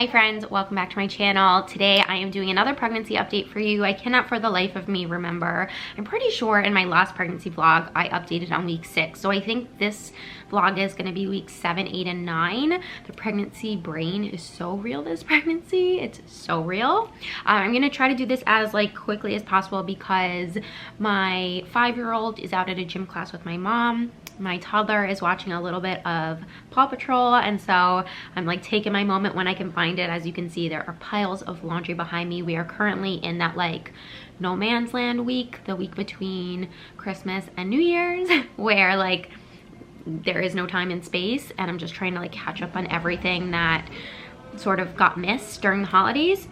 Hi friends, welcome back to my channel. Today I am doing another pregnancy update for you. I cannot for the life of me remember. I'm pretty sure in my last pregnancy vlog I updated on week 6. So I think this vlog is going to be week 7, 8, and 9. The pregnancy brain is so real this pregnancy. It's so real. I'm going to try to do this as quickly as possible because my 5-year-old is out at a gym class with my mom. My toddler is watching a little bit of Paw Patrol, and so I'm taking my moment when I can find it. As you can see, there are piles of laundry behind me. We are currently in that no man's land week, the week between Christmas and New Year's, where there is no time and space, and I'm just trying to catch up on everything that sort of got missed during the holidays.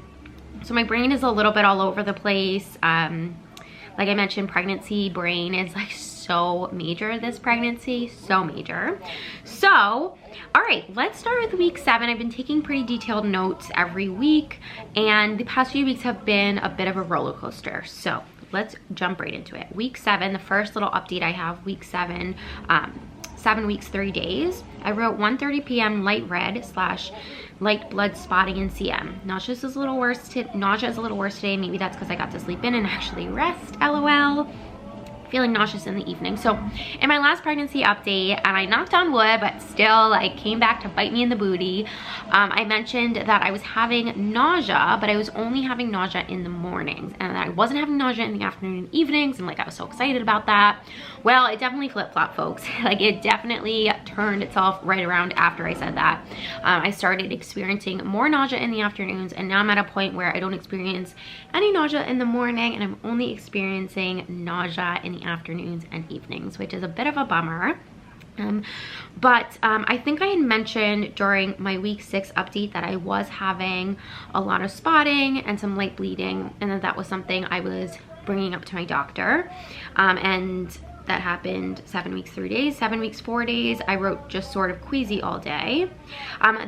So my brain is a little bit all over the place. Like I mentioned, pregnancy brain is so major this pregnancy, so major. So, all right, let's start with week 7. I've been taking pretty detailed notes every week, and the past few weeks have been a bit of a roller coaster. So let's jump right into it. Week 7, the first little update I have, week 7, 7 weeks, 3 days. I wrote 1:30 p.m. light red / light blood spotting in CM. Nausea is a little worse today. Maybe that's because I got to sleep in and actually rest, LOL. Feeling nauseous in the evening. So in my last pregnancy update, and I knocked on wood, but still came back to bite me in the booty, I mentioned that I was having nausea, but I was only having nausea in the mornings, and that I wasn't having nausea in the afternoon and evenings, and I was so excited about that. Well, it definitely flip-flopped, folks. It definitely turned itself right around after I said that. I started experiencing more nausea in the afternoons, and now I'm at a point where I don't experience any nausea in the morning, and I'm only experiencing nausea in the afternoons and evenings, which is a bit of a bummer. But I think I had mentioned during my week 6 update that I was having a lot of spotting and some light bleeding, and that was something I was bringing up to my doctor, and that happened 7 weeks 3 days, 7 weeks 4 days. I wrote just sort of queasy all day.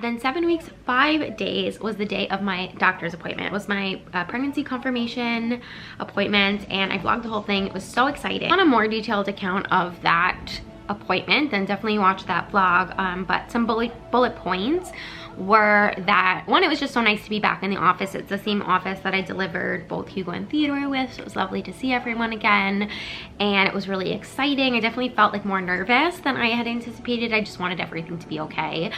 Then 7 weeks 5 days was the day of my doctor's appointment. It was my pregnancy confirmation appointment, and I vlogged the whole thing. It was so exciting. On a more detailed account of that appointment, then definitely watch that vlog. But some bullet points were that, one, it was just so nice to be back in the office. It's the same office that I delivered both Hugo and Theodore with, so it was lovely to see everyone again, and it was really exciting. I definitely felt more nervous than I had anticipated. I just wanted everything to be okay.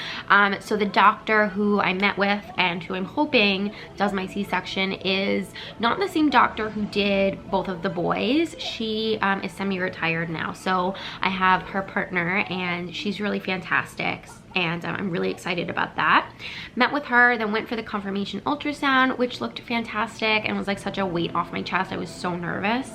So the doctor who I met with and who I'm hoping does my C-section is not the same doctor who did both of the boys. She is semi-retired now, so I have her partner, and she's really fantastic, and I'm really excited about that. Met with her, then went for the confirmation ultrasound, which looked fantastic and was such a weight off my chest. I was so nervous.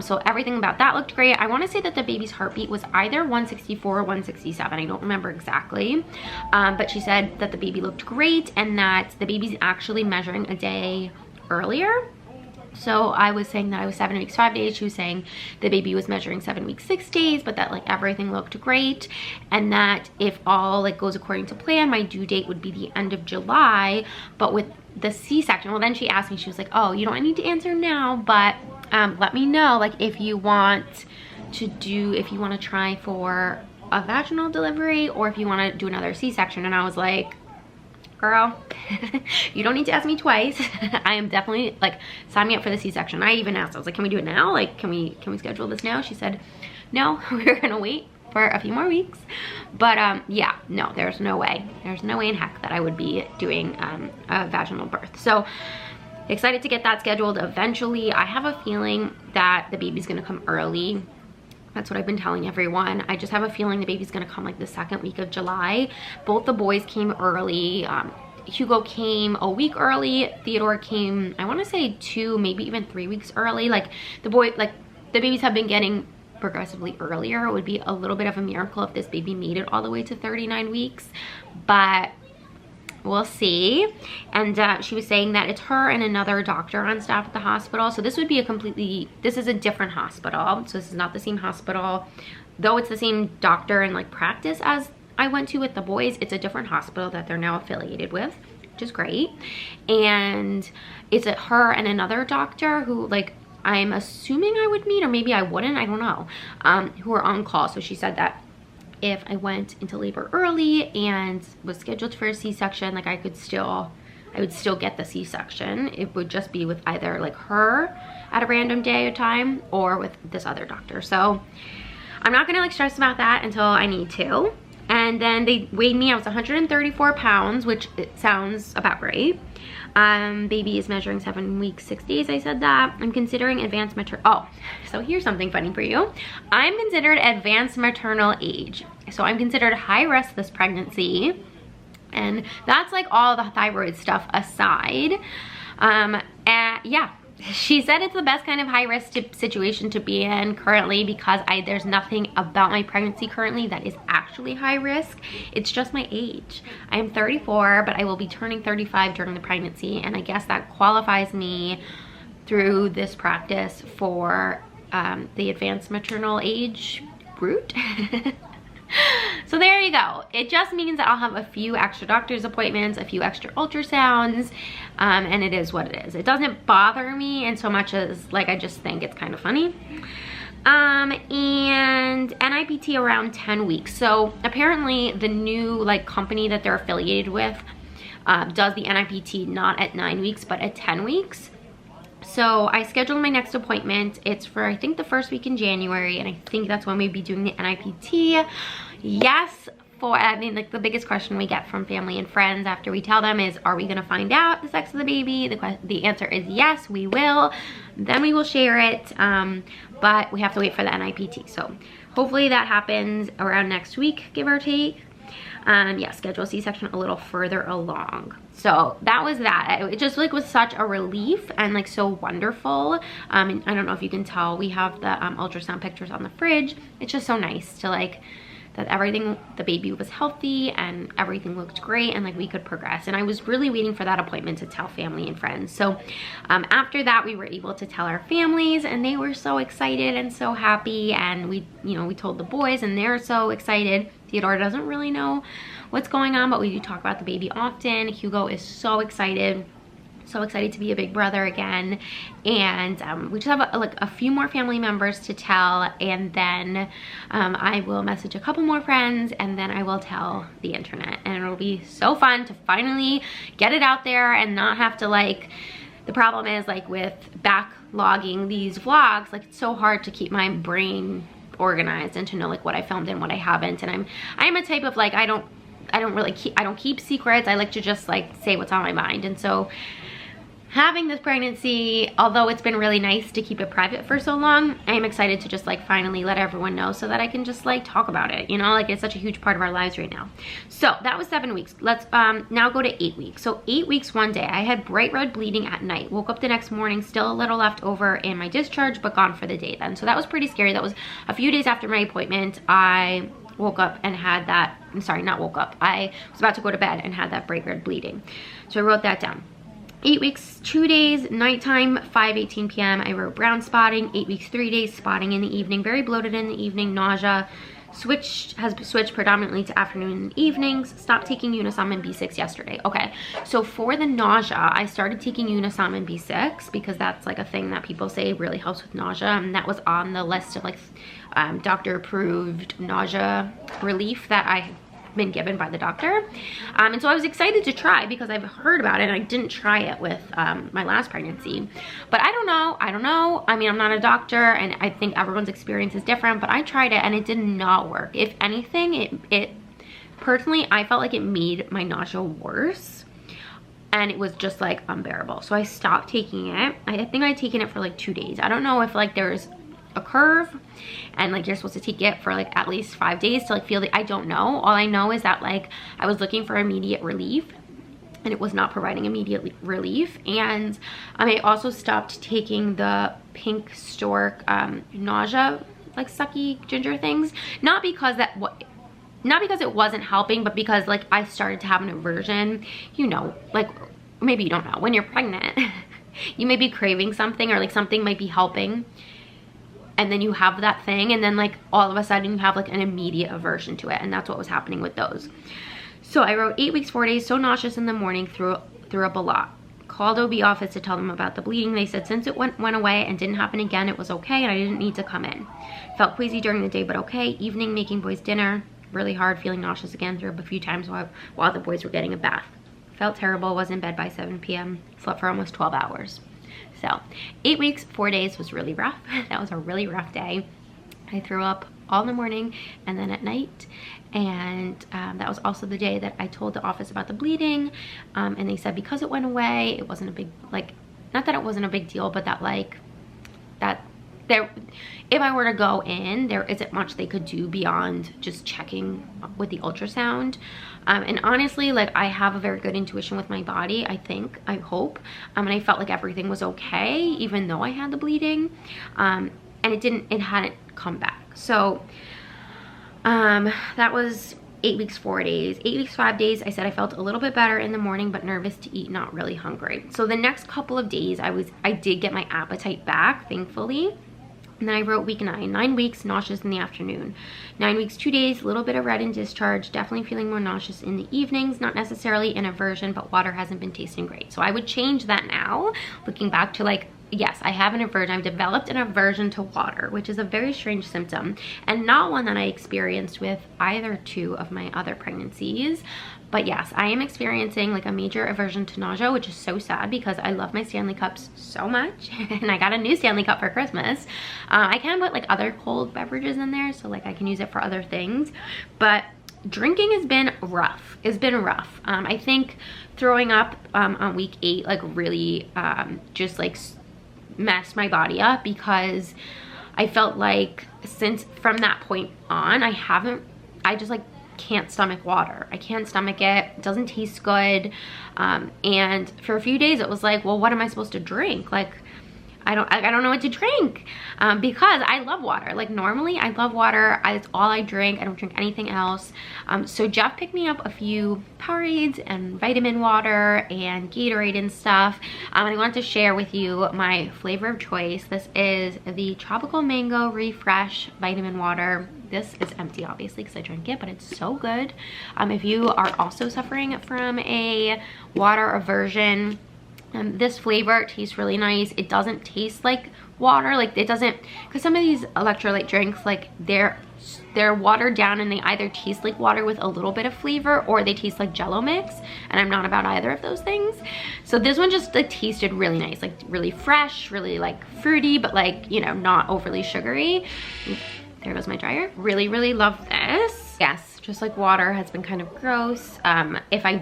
So everything about that looked great. I want to say that the baby's heartbeat was either 164 or 167. I don't remember exactly. But she said that the baby looked great and that the baby's actually measuring a day earlier. So I was saying that I was 7 weeks 5 days. She was saying the baby was measuring 7 weeks 6 days, but that everything looked great, and that if all goes according to plan, my due date would be the end of July. But with the C-section, well, then she asked me, she was like, oh, you don't need to answer now, but let me know if you want to try for a vaginal delivery or if you want to do another C-section. And I was like, girl, you don't need to ask me twice. I am definitely sign me up for the C-section. I even asked, I was like, can we do it now? Can we schedule this now? She said, no, we're gonna wait for a few more weeks. But yeah, no, there's no way in heck that I would be doing a vaginal birth. So excited to get that scheduled eventually. I have a feeling that the baby's gonna come early. That's what I've been telling everyone. I just have a feeling the baby's gonna come the 2nd week of July. Both the boys came early. Hugo came a week early. Theodore came, I wanna say 2, maybe even 3 weeks early. The babies have been getting progressively earlier. It would be a little bit of a miracle if this baby made it all the way to 39 weeks, but we'll see. And she was saying that it's her and another doctor on staff at the hospital. So this would be this is a different hospital. So this is not the same hospital. Though it's the same doctor and practice as I went to with the boys, it's a different hospital that they're now affiliated with, which is great. And it's her and another doctor who I'm assuming I would meet, or maybe I wouldn't, I don't know, who are on call. So she said that if I went into labor early and was scheduled for a C-section, I could still I would still get the C-section. It would just be with either like her at a random day or time or with this other doctor. So I'm not gonna like stress about that until I need to. And then they weighed me. I was 134 pounds, which it sounds about right. Baby is measuring 7 weeks, 6 days. I said that. I'm considering advanced maternal. Oh, so here's something funny for you. I'm considered advanced maternal age. So I'm considered high risk this pregnancy. And that's like all the thyroid stuff aside. Yeah. She said it's the best kind of high risk situation to be in currently because there's nothing about my pregnancy currently that is actually high risk. It's just my age. I am 34, but I will be turning 35 during the pregnancy, and I guess that qualifies me through this practice for the advanced maternal age route. So there you go. It just means that I'll have a few extra doctor's appointments, a few extra ultrasounds, and it is what it is. It doesn't bother me in so much as like I just think it's kind of funny. And NIPT around 10 weeks. So apparently the new like company that they're affiliated with does the NIPT not at 9 weeks but at 10 weeks. So I scheduled my next appointment. It's for I think the first week in January, and I think that's when we'd be doing the NIPT. Yes, I mean, like the biggest question we get from family and friends after we tell them is, are we gonna find out the sex of the baby? The answer is yes, we will. Then we will share it, but we have to wait for the NIPT. So hopefully that happens around next week, give or take. Yeah, schedule C-section a little further along. So that was that. It just like was such a relief and like so wonderful. And I don't know if you can tell, we have the ultrasound pictures on the fridge. It's just so nice to like that everything, the baby was healthy and everything looked great and like we could progress. And I was really waiting for that appointment to tell family and friends. So after that, we were able to tell our families and they were so excited and so happy. And we told the boys and they're so excited. Theodore doesn't really know what's going on, but we do talk about the baby often. Hugo is so excited to be a big brother again. And we just have a few more family members to tell, and then I will message a couple more friends, and then I will tell the internet. And it'll be so fun to finally get it out there and not have to like, the problem is like with backlogging these vlogs, like it's so hard to keep my brain organized and to know like what I filmed and what I haven't. And I'm a type of like, I don't keep secrets. I like to just like say what's on my mind. And so having this pregnancy, although it's been really nice to keep it private for so long, I am excited to just like finally let everyone know so that I can just like talk about it, you know, like it's such a huge part of our lives right now. So that was 7 weeks. Let's now go to 8 weeks. So 8 weeks, one day I had bright red bleeding at night. Woke up the next morning, still a little left over in my discharge, but gone for the day then. So that was pretty scary. That was a few days after my appointment. I woke up and had that, I'm sorry, not woke up. I was about to go to bed and had that bright red bleeding. So I wrote that down. 8 weeks, 2 days, nighttime, 5:18 p.m. I wrote brown spotting. 8 weeks, 3 days, spotting in the evening, very bloated in the evening, nausea. Has switched predominantly to afternoon and evenings. Stopped taking Unisom B6 yesterday. Okay, so for the nausea, I started taking Unisom B6 because that's like a thing that people say really helps with nausea, and that was on the list of like doctor approved nausea relief that I been given by the doctor. And so I was excited to try because I've heard about it and I didn't try it with my last pregnancy. But I don't know. I mean, I'm not a doctor and I think everyone's experience is different, but I tried it and it did not work. If anything, it personally, I felt like it made my nausea worse and it was just like unbearable. So I stopped taking it. I think I'd taken it for like 2 days. I don't know if like there's a curve and like you're supposed to take it for like at least 5 days to like feel the, I don't know. All I know is that like I was looking for immediate relief and it was not providing immediate relief. And I also stopped taking the pink stork nausea like sucky ginger things, not because it wasn't helping, but because like I started to have an aversion. You know, like maybe you don't know, when you're pregnant you may be craving something or like something might be helping and then you have that thing and then like all of a sudden you have like an immediate aversion to it, and that's what was happening with those. So I wrote 8 weeks, 4 days, so nauseous in the morning, threw up a lot. Called OB office to tell them about the bleeding. They said since it went away and didn't happen again, it was okay and I didn't need to come in. Felt queasy during the day but okay. Evening, making boys dinner, really hard, feeling nauseous again, threw up a few times while the boys were getting a bath. felt terrible, was in bed by 7 p.m., slept for almost 12 hours. So 8 weeks, 4 days was really rough. That was a really rough day. I threw up all in the morning and then at night, and that was also the day that I told the office about the bleeding, and they said because it went away, it wasn't a big, like, not that it wasn't a big deal, but that like, that there, if I were to go in, there isn't much they could do beyond just checking with the ultrasound. And honestly, like, I have a very good intuition with my body, I think, I hope, and I felt like everything was okay, even though I had the bleeding, and it hadn't come back. So that was 8 weeks, 4 days. 8 weeks, 5 days, I said I felt a little bit better in the morning, but nervous to eat, not really hungry. So the next couple of days, I did get my appetite back, thankfully. And then I wrote week 9, 9 weeks, nauseous in the afternoon. 9 weeks, 2 days, a little bit of red and discharge, definitely feeling more nauseous in the evenings, not necessarily an aversion, but water hasn't been tasting great. So I would change that now, looking back to like, yes, I have an aversion. I've developed an aversion to water, which is a very strange symptom and not one that I experienced with either 2 of my other pregnancies. But yes, I am experiencing like a major aversion to nausea, which is so sad because I love my Stanley Cups so much and I got a new Stanley Cup for Christmas. I can put like other cold beverages in there, so like I can use it for other things, but drinking has been rough. It's been rough. I think throwing up on week 8 like really just like messed my body up, because I felt like since from that point on, I just like can't stomach water. I can't stomach it. It doesn't taste good. And for a few days it was like, well, what am I supposed to drink? Like, I don't know what to drink, because I love water. Like normally I love water. It's all I drink. I don't drink anything else. So Jeff picked me up a few Powerades and vitamin water and Gatorade and stuff. And I wanted to share with you my flavor of choice. This is the Tropical Mango Refresh Vitamin Water. This is empty obviously because I drank it, but it's so good. If you are also suffering from a water aversion, this flavor tastes really nice. It doesn't taste like water, like it doesn't, because some of these electrolyte drinks, like they're watered down and they either taste like water with a little bit of flavor or they taste like Jello mix, and I'm not about either of those things. So this one just like tasted really nice, like really fresh, really like fruity, but like, you know, not overly sugary. There goes my dryer. Really, really love this. Yes, just like water has been kind of gross. If I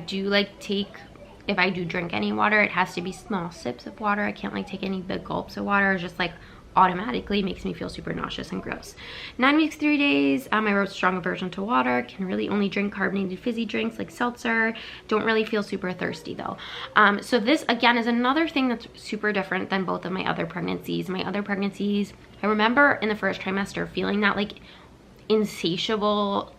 do drink any water, it has to be small sips of water. I can't like take any big gulps of water. It just like automatically makes me feel super nauseous and gross. 9 weeks, 3 days, I wrote strong aversion to water. Can really only drink carbonated fizzy drinks like seltzer. Don't really feel super thirsty though. So this again is another thing that's super different than both of my other pregnancies. My other pregnancies, I remember in the first trimester feeling that like insatiable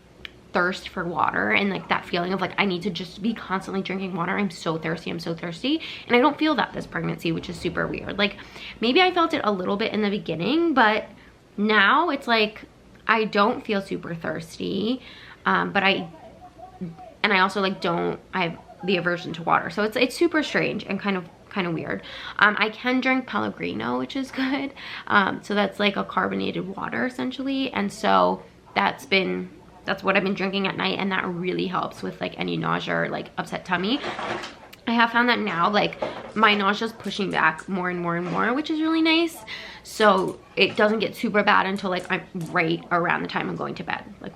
thirst for water, and like that feeling of like I need to just be constantly drinking water. I'm so thirsty, I'm so thirsty, and I don't feel that this pregnancy, which is super weird. Like maybe I felt it a little bit in the beginning, but now it's like I don't feel super thirsty, but I also like I have the aversion to water, so it's super strange and kind of weird. I can drink Pellegrino, which is good. So that's like a carbonated water essentially, and so that's what I've been drinking at night, and that really helps with like any nausea or like upset tummy. I have found that now like my nausea is pushing back more and more and more, which is really nice. So it doesn't get super bad until like I'm right around the time I'm going to bed. Like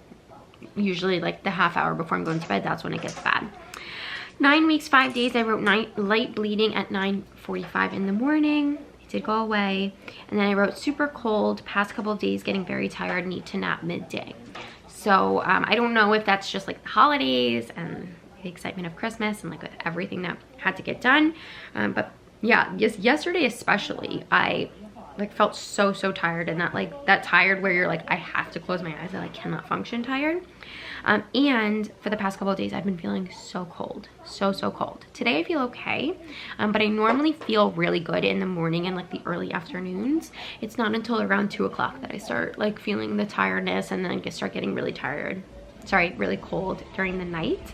usually like the half hour before I'm going to bed, that's when it gets bad. 9 weeks, 5 days, I wrote light bleeding at 9:45 in the morning. It did go away. And then I wrote super cold, past couple of days getting very tired, need to nap midday. So I don't know if that's just like the holidays and the excitement of Christmas and like with everything that had to get done. But yeah, yesterday especially, I like felt so tired, and that tired where you're like, I have to close my eyes, I like cannot function tired. And for the past couple of days, I've been feeling so cold, so cold. Today I feel okay, but I normally feel really good in the morning and like the early afternoons. It's not until around 2 o'clock that I start like feeling the tiredness, and then start getting really really cold during the night.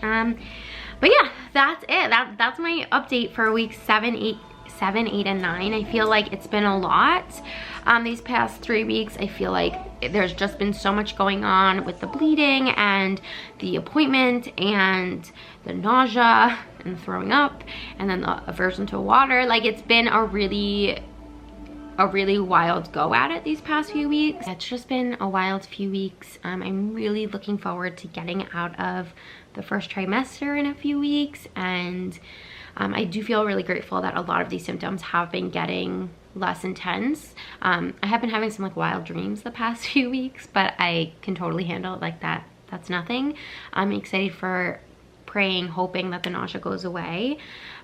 But yeah, that's it. That's my update for week 7, 8, 7, 8, and 9. I feel like it's been a lot these past 3 weeks. I feel like there's just been so much going on with the bleeding and the appointment and the nausea and throwing up and then the aversion to water. Like, it's been a really wild go at it these past few weeks. It's just been a wild few weeks. I'm really looking forward to getting out of the first trimester in a few weeks, and I do feel really grateful that a lot of these symptoms have been getting less intense. I have been having some like wild dreams the past few weeks, but I can totally handle it like that. That's nothing. I'm excited for praying, hoping that the nausea goes away.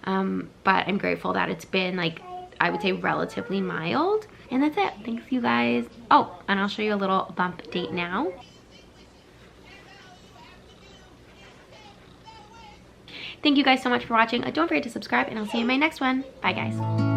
But I'm grateful that it's been, like, I would say relatively mild. And that's it. Thanks, you guys. Oh, and I'll show you a little bump date now. Thank you guys so much for watching. Don't forget to subscribe, and I'll see you in my next one. Bye, guys.